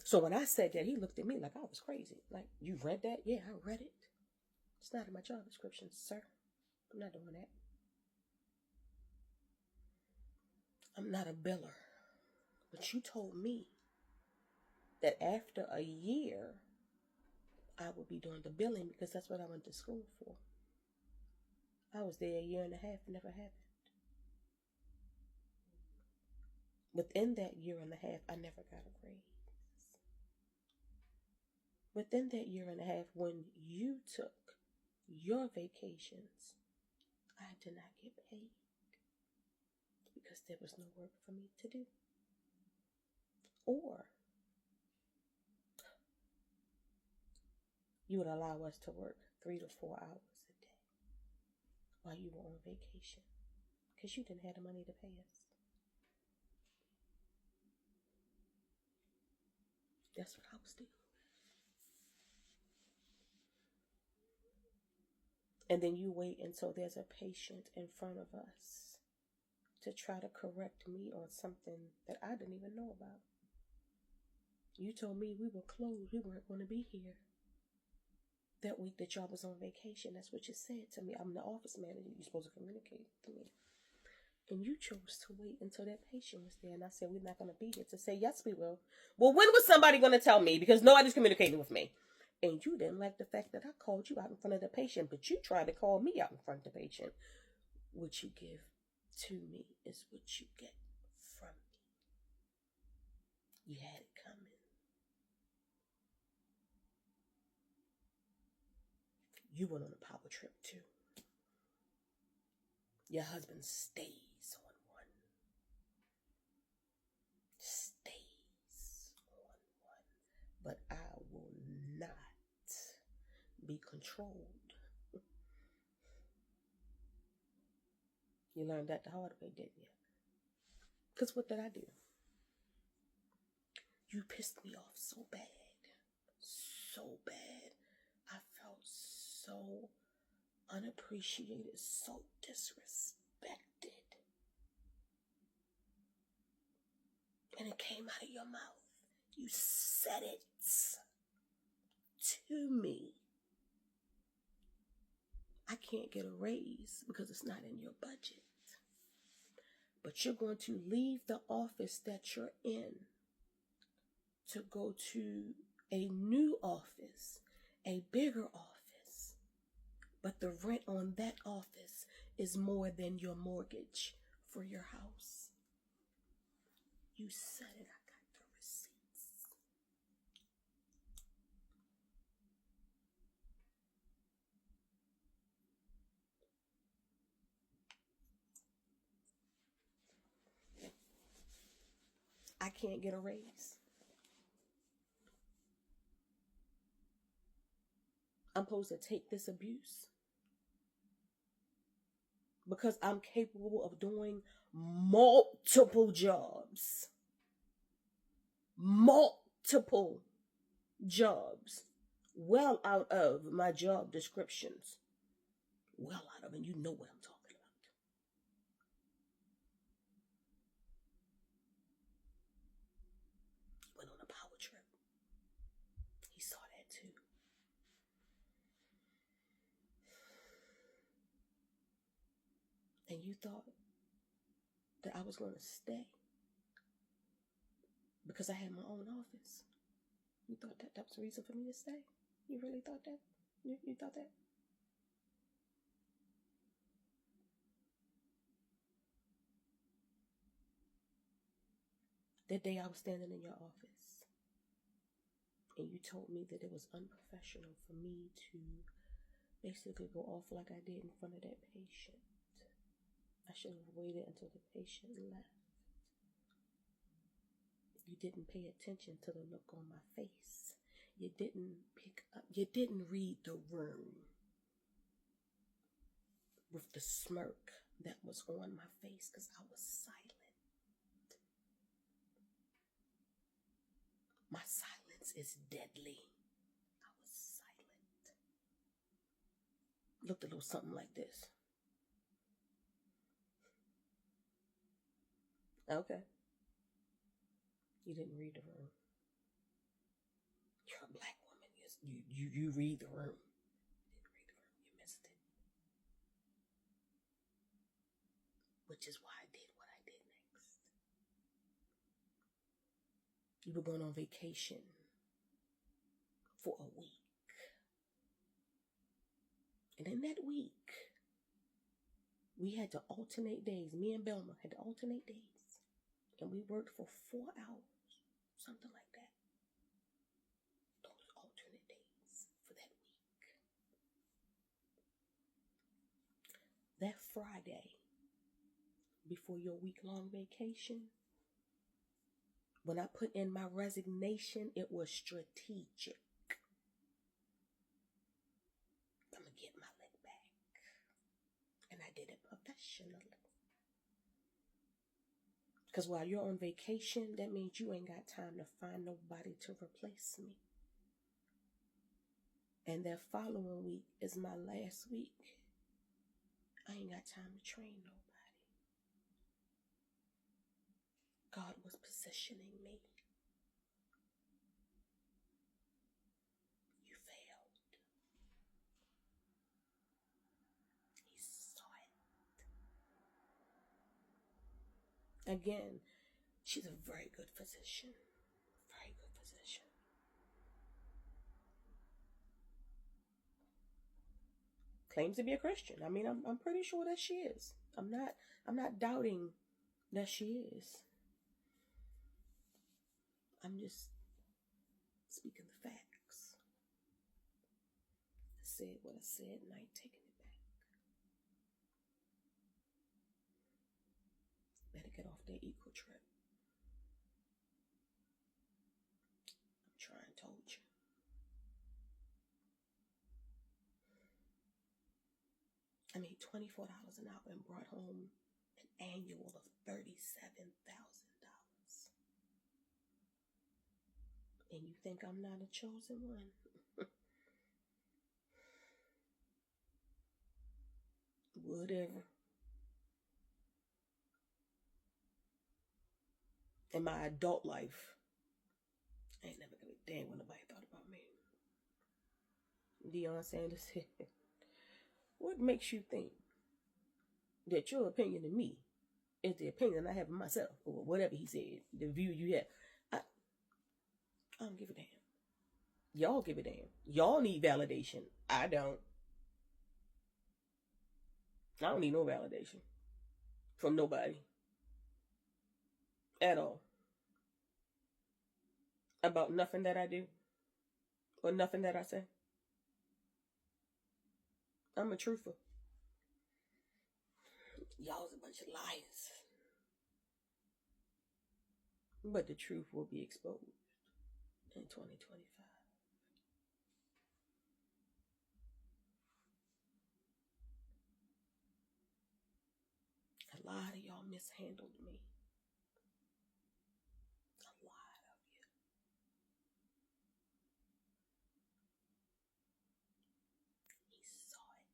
So when I said that, he looked at me like I was crazy. Like, you read that? Yeah, I read it. It's not in my job description, sir. I'm not doing that. I'm not a biller. But you told me that after a year, I would be doing the billing because that's what I went to school for. I was there a year and a half, never happened. Within that year and a half, I never got a raise. Within that year and a half, when you took your vacations, I did not get paid because there was no work for me to do. Or you would allow us to work 3 to 4 hours a day while you were on vacation because you didn't have the money to pay us. That's what I was doing. And then you wait until there's a patient in front of us to try to correct me on something that I didn't even know about. You told me we were closed. We weren't going to be here that week that y'all was on vacation. That's what you said to me. I'm the office manager. You're supposed to communicate to me. And you chose to wait until that patient was there. And I said, we're not going to be here to say, yes, we will. Well, when was somebody going to tell me? Because nobody's communicating with me. And you didn't like the fact that I called you out in front of the patient, but you tried to call me out in front of the patient. What you give to me is what you get from me. You had it coming. You went on a power trip too. Your husband stays on one. Stays on one. But I will not be controlled. You learned that the hard way, didn't you? Because what did I do? You pissed me off so bad. So bad. I felt so unappreciated, so disrespected. And it came out of your mouth. You said it to me. I can't get a raise because it's not in your budget. But you're going to leave the office that you're in to go to a new office, a bigger office. But the rent on that office is more than your mortgage for your house. You said it. I got the receipts. I can't get a raise. I'm supposed to take this abuse because I'm capable of doing multiple jobs. Multiple jobs. Well out of my job descriptions. Well out of, and you know what I'm talking about. Went on a power trip. He saw that too. And you thought that I was going to stay because I had my own office. You thought that was the reason for me to stay? You really thought that? You thought that? That day I was standing in your office and you told me that it was unprofessional for me to basically go off like I did in front of that patient. I should have waited until the patient left. You didn't pay attention to the look on my face. You didn't read the room with the smirk that was on my face because I was silent. My silence is deadly. I was silent. Looked a little something like this. Okay. You didn't read the room. black woman. You read the room. You didn't read the room. You missed it. Which is why I did what I did next. You were going on vacation for a week. And in that week, we had to alternate days. Me and Belma had to alternate days. And we worked for 4 hours, something like that. Those alternate days for that week. That Friday, before your week-long vacation, when I put in my resignation, it was strategic. I'm going to get my leg back. And I did it professionally. Because while you're on vacation, that means you ain't got time to find nobody to replace me. And that following week is my last week. I ain't got time to train nobody. God was positioning me. You failed. He saw it. Again, she's a very good physician. Very good physician. Claims to be a Christian. I mean, I'm pretty sure that she is. I'm not doubting that she is. I'm just speaking the facts. I said what I said and I ain't taking it back. Better get off that eco trip. I'm trying, told you. I made $24 an hour and brought home an annual of $37,000. And you think I'm not a chosen one? Whatever. In my adult life, I ain't never gonna be dang when nobody thought about me. Deion Sanders said, what makes you think that your opinion of me is the opinion I have of myself? Or whatever he said, the view you have. I don't give a damn. Y'all give a damn. Y'all need validation. I don't. I don't need no validation from nobody at all about nothing that I do or nothing that I say. I'm a truther. Y'all's a bunch of liars. But the truth will be exposed in 2025. A lot of y'all mishandled me. A lot of you. He saw it.